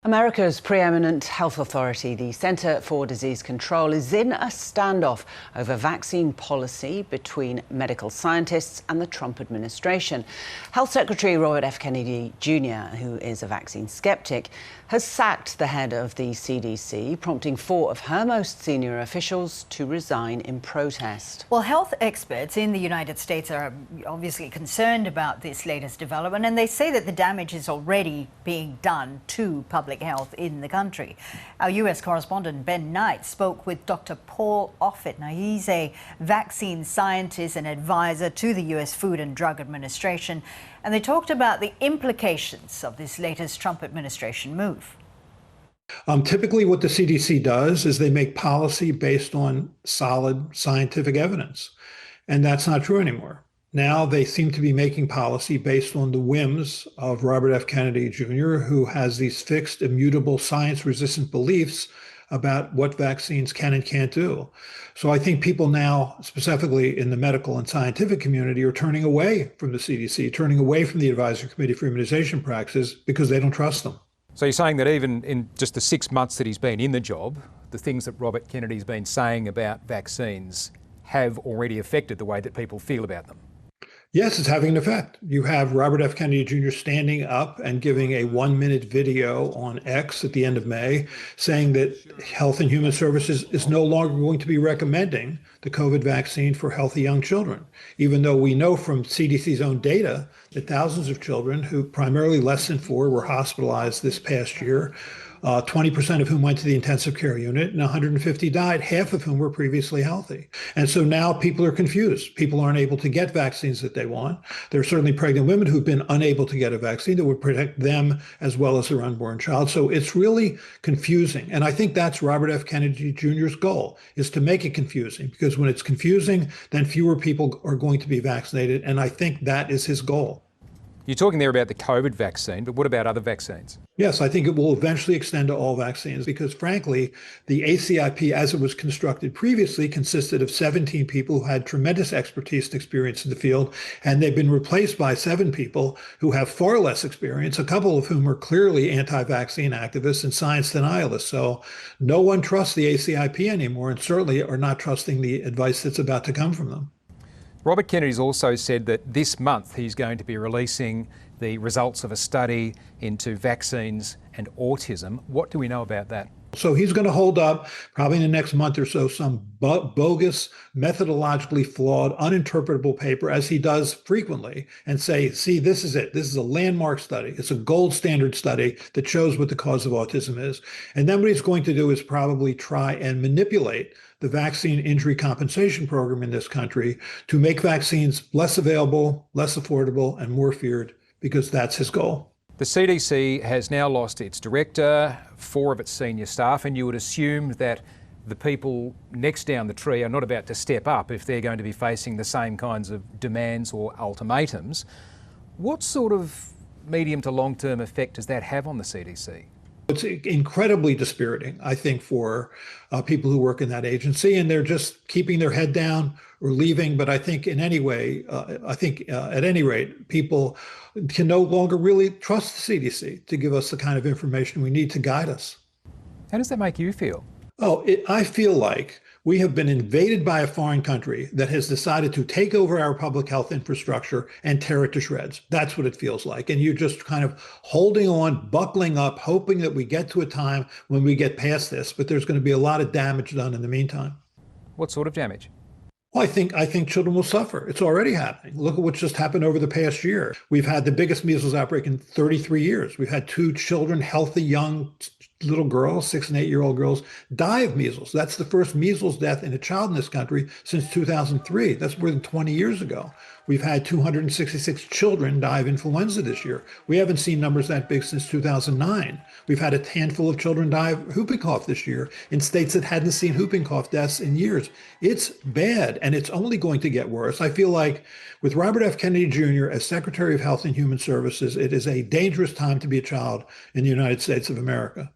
America's preeminent health authority, the Center for Disease Control, is in a standoff over vaccine policy between medical scientists and the Trump administration. Health Secretary Robert F. Kennedy Jr., who is a vaccine skeptic, has sacked the head of the CDC, prompting four of her most senior officials to resign in protest. Well, health experts in the United States are obviously concerned about this latest development, and they say that the damage is already being done to public health in the country. Our US correspondent Ben Knight spoke with Dr. Paul Offit. Now, he's a vaccine scientist and advisor to the US Food and Drug Administration, and they talked about the implications of this latest Trump administration move. Typically what the CDC does is they make policy based on solid scientific evidence, and that's not true anymore. Now they seem to be making policy based on the whims of Robert F. Kennedy Jr., who has these fixed, immutable, science-resistant beliefs about what vaccines can and can't do. So I think people now, specifically in the medical and scientific community, are turning away from the CDC, turning away from the Advisory Committee for Immunization Practices because they don't trust them. So you're saying that even in just the 6 months that he's been in the job, the things that Robert Kennedy's been saying about vaccines have already affected the way that people feel about them? Yes, it's having an effect. You have Robert F. Kennedy Jr. standing up and giving a 1-minute video on X at the end of May saying that Health and Human Services is no longer going to be recommending the COVID vaccine for healthy young children, even though we know from CDC's own data that thousands of children who primarily less than 4 were hospitalized this past year, 20% of whom went to the intensive care unit, and 150 died, half of whom were previously healthy. And so now people are confused. People aren't able to get vaccines that they want. There are certainly pregnant women who've been unable to get a vaccine that would protect them as well as their unborn child. So it's really confusing. And I think that's Robert F. Kennedy Jr.'s goal, is to make it confusing, because when it's confusing, then fewer people are going to be vaccinated. And I think that is his goal. You're talking there about the COVID vaccine, but what about other vaccines? Yes, I think it will eventually extend to all vaccines because, frankly, the ACIP, as it was constructed previously, consisted of 17 people who had tremendous expertise and experience in the field, and they've been replaced by 7 people who have far less experience, a couple of whom are clearly anti-vaccine activists and science denialists. So no one trusts the ACIP anymore, and certainly are not trusting the advice that's about to come from them. Robert Kennedy's also said that this month he's going to be releasing the results of a study into vaccines and autism. What do we know about that? So he's going to hold up, probably in the next month or so, some bogus, methodologically flawed, uninterpretable paper, as he does frequently, and say, see, this is it. This is a landmark study. It's a gold standard study that shows what the cause of autism is. And then what he's going to do is probably try and manipulate the vaccine injury compensation program in this country to make vaccines less available, less affordable, and more feared, because that's his goal. The CDC has now lost its director, 4 of its senior staff, and you would assume that the people next down the tree are not about to step up if they're going to be facing the same kinds of demands or ultimatums. What sort of medium to long-term effect does that have on the CDC? It's incredibly dispiriting, I think, for people who work in that agency, and they're just keeping their head down or leaving. But I think in any way, at any rate, people can no longer really trust the CDC to give us the kind of information we need to guide us. How does that make you feel? Oh, I feel like we have been invaded by a foreign country that has decided to take over our public health infrastructure and tear it to shreds. That's what it feels like. And you're just kind of holding on, buckling up, hoping that we get to a time when we get past this. But there's going to be a lot of damage done in the meantime. What sort of damage? Well, I think children will suffer. It's already happening. Look at what's just happened over the past year. We've had the biggest measles outbreak in 33 years. We've had 2 children, healthy young little girls, 6 and 8-year-old girls, die of measles. That's the first measles death in a child in this country since 2003. That's more than 20 years ago. We've had 266 children die of influenza this year. We haven't seen numbers that big since 2009. We've had a handful of children die of whooping cough this year in states that hadn't seen whooping cough deaths in years. It's bad, and it's only going to get worse. I feel like with Robert F. Kennedy Jr. as Secretary of Health and Human Services, it is a dangerous time to be a child in the United States of America.